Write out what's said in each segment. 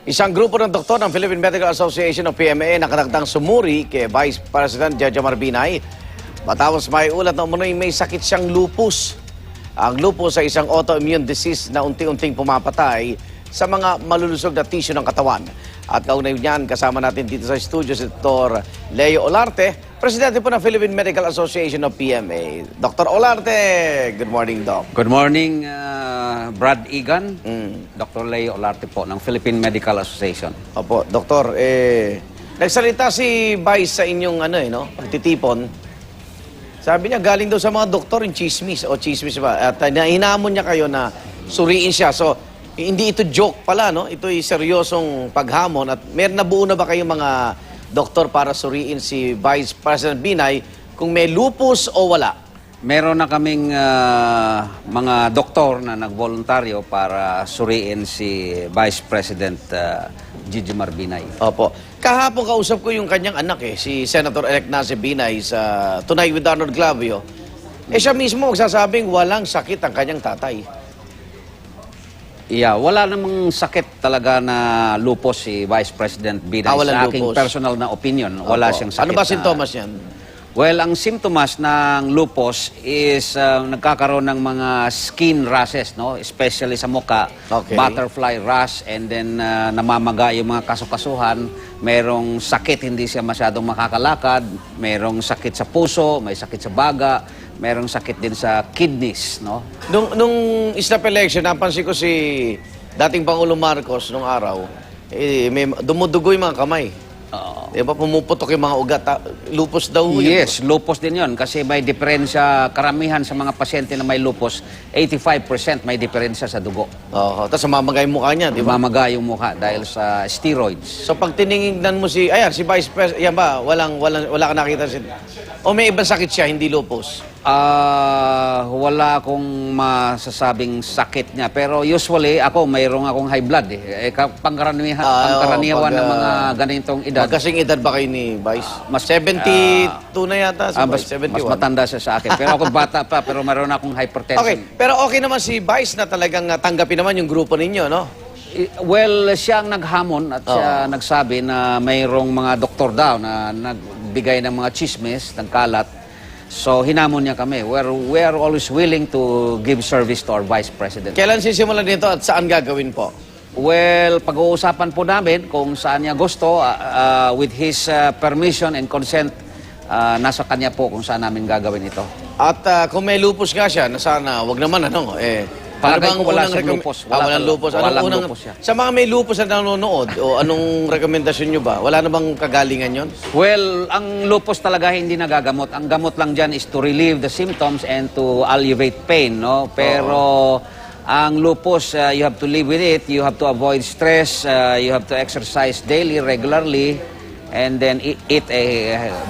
Isang grupo ng doktor ng Philippine Medical Association o PMA nakadagdang sumuri kay Vice President Jejomar Binay matapos may ulat na umunoy may sakit siyang lupus. Ang lupus ay isang autoimmune disease na unti-unting pumapatay sa mga malulusog na tissue ng katawan. At kaunay niyan, kasama natin dito sa studio si Dr. Leo Olarte, Presidente po ng Philippine Medical Association o PMA. Dr. Olarte, good morning, Doc. Good morning, Brad Egan. Dr. Leo Olarte po ng Philippine Medical Association. Opo, Doktor, nagsalita si Vice sa inyong pagtitipon. Sabi niya, galing daw sa mga doktor yung chismis o chismis ba? At hinamon niya kayo na suriin siya. So, hindi ito joke pala, no? Ito ay seryosong paghamon. At nabuo na ba kayong mga doktor para suriin si Vice President Binay kung may lupus o wala? Meron na kaming mga doktor na nagvoluntaryo para suriin si Vice President Jejomar Binay. Opo. Kahapon kausap ko yung kanyang anak si Senator-elect Nancy Binay sa Tonight with Arnold Clavio. Siya mismo magsasabing walang sakit ang kanyang tatay. Yeah, wala namang sakit talaga na lupus si Vice President Binay. Sa aking lupus. Personal na opinion, wala siyang sakit. Ano ba sintomas yan? Well, ang simptomas ng lupus is nagkakaroon ng mga skin rashes, no? Especially sa mukha, Okay. butterfly rash, and then namamaga yung mga kasukasuhan. Merong sakit, hindi siya masyadong makakalakad. Merong sakit sa puso, may sakit sa baga, merong sakit din sa kidneys, no? Nung snap election, napansin ko si dating Pangulo Marcos nung araw, may dumudugo yung mga kamay. Diba, pumuputok yung mga ugat. Lupus daw yun. Yes, lupus din yon kasi may diferensya, karamihan sa mga pasyente na may lupus, 85% may diferensya sa dugo. Tapos mamagay yung mukha niya, di ba? Mamaga yung mukha dahil sa steroids. So pag tiningnan mo si Vice President, yan ba, wala ka nakita o may ibang sakit siya, hindi lupus? Wala akong masasabing sakit niya. Pero usually, mayroong akong high blood. Pangkaraniwan ng mga ganitong edad. Magkasing edad ba kayo ni Vice? 72 na yata si Vice, 71. Mas matanda siya sa akin. Pero ako bata pa, pero meron akong hypertension. Okay, pero okay naman si Vice na talagang tanggapin naman yung grupo ninyo, no? Well, siya ang naghamon at siya nagsabi na mayroong mga doktor daw na nagbigay ng mga chismis, ng kalat. So, hinamon niya kami. We are always willing to give service to our Vice President. Kailan sisimulan dito at saan gagawin po? Well, pag-uusapan po namin kung saan niya gusto, with his permission and consent, nasa kanya po kung saan namin gagawin ito. At kung may lupus nga siya, sana wag naman Palagay ko wala siyang lupus. Walang lupus. Walang lupus siya. Sa mga may lupus na nanonood, o anong rekomendasyon nyo ba? Wala na bang kagalingan yon? Well, ang lupus talaga hindi nagagamot. Ang gamot lang dyan is to relieve the symptoms and to alleviate pain, no? Pero ang lupus, you have to live with it. You have to avoid stress. You have to exercise daily, regularly, and then eat a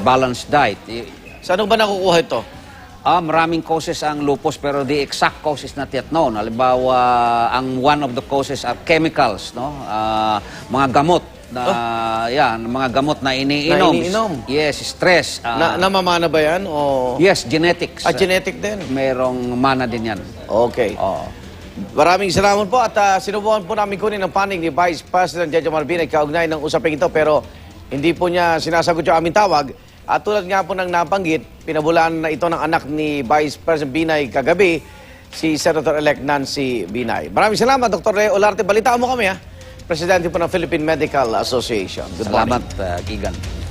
balanced diet. Saan ba nakukuha ito? Maraming causes ang lupus pero the exact cause is not yet known. Halimbawa, one of the causes are chemicals, no? Mga gamot na mga gamot na iniinom. Na iniinom? Yes, stress. Namamana ba yan? O... Yes, genetics. Genetic din? Merong mana din yan. Okay. Maraming salamat po at sinubukan po namin kunin ang panig ni Vice President Jejomar Binay kaugnay ng usaping ito pero hindi po niya sinasagot yung aming tawag. At tulad nga po ng nabanggit, pinabulaan na ito ng anak ni Vice President Binay kagabi, si Senator-elect Nancy Binay. Maraming salamat, Dr. Leo Olarte. Balitaan mo kami, Presidente po ng Philippine Medical Association. Good morning. Salamat, Gigan.